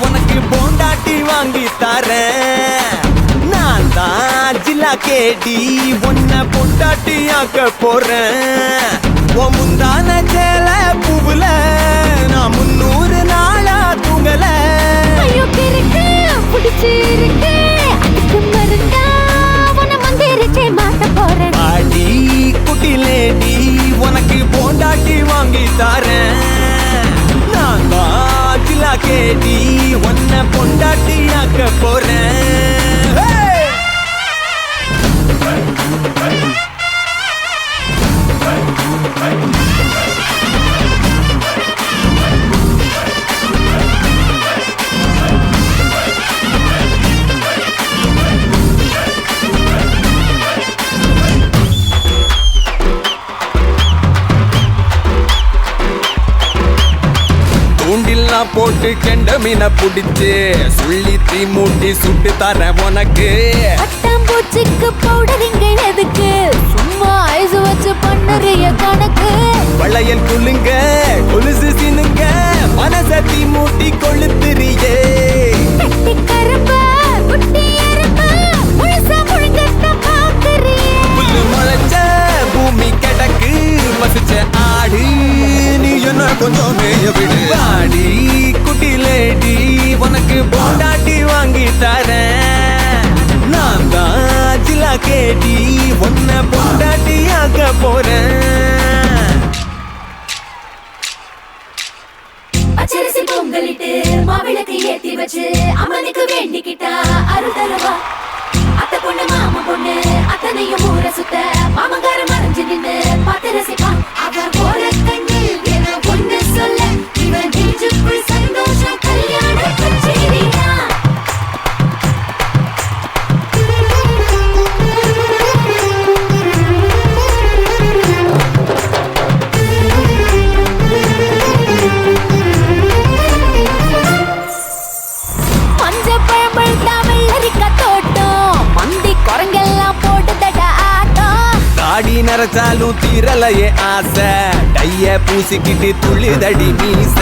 உனக்கு போண்டாட்டி வாங்கி தரேன் நான் தான் ஜில்லா கேடி உன்னை பொண்டாட்டி ஆக்க போறேன் உன் முந்தான சேல பூவுல நான் 300 நாளா தூங்கல பாடி குட்டி லேடி உனக்கு போண்டாட்டி வாங்கி தரேன் நான் தான் ஜில்லா கேடி உன்னை பொண்டாட்டி ஆக்க போறேன் தூண்டில்லாம் போட்டு கெண்ட மீனை புடிச்சு சுள்ளி தீ மூட்டி சுட்டு தர உனக்கு பூச்சிக்கு பவுடரிங்க எதுக்கு சும்மா ஐஸ் வச்சு பண்ணுறிய கணக்கு வளையல் குலுங்க கொலுசு சினுங்க மனசத்தி மூட்டி கொளுத்துறியே புல்லு முளைச்ச பூமி கிடக்கு மசிச்ச ஆடு நீ என்ன கொஞ்சம் மேய விடு ஆடி குட்டி லேடி உனக்கு போண்டாட்டி வாங்கி தரேன் நான் தான் ஜில்லா கேடி உன்னை பொண்டாட்டி ஆக்க போறேன் பச்சரிசி பொங்கலிட்டு மாவிளக்கு ஏத்தி வச்சு அம்மனுக்கு வேண்டிக்கிட்டா அருள் தருவா அத்தை பொண்ணு மாமா பொண்ணு அத்தனையும் ஊர சுத்த மாமங்கார மறைஞ்சு நின்று பார்த்து ரசிப்பான் அவர் போல கண்ணில் என ஒண்ணு சொல்ல இவன் நெஞ்சுக்குள் சந்தோஷம் கல்யாண கச்சேரியா தாடி நரைச்சாலும் தீரலையே ஆசை டைய பூசிக்கிட்டு துள்ளுதடி மீச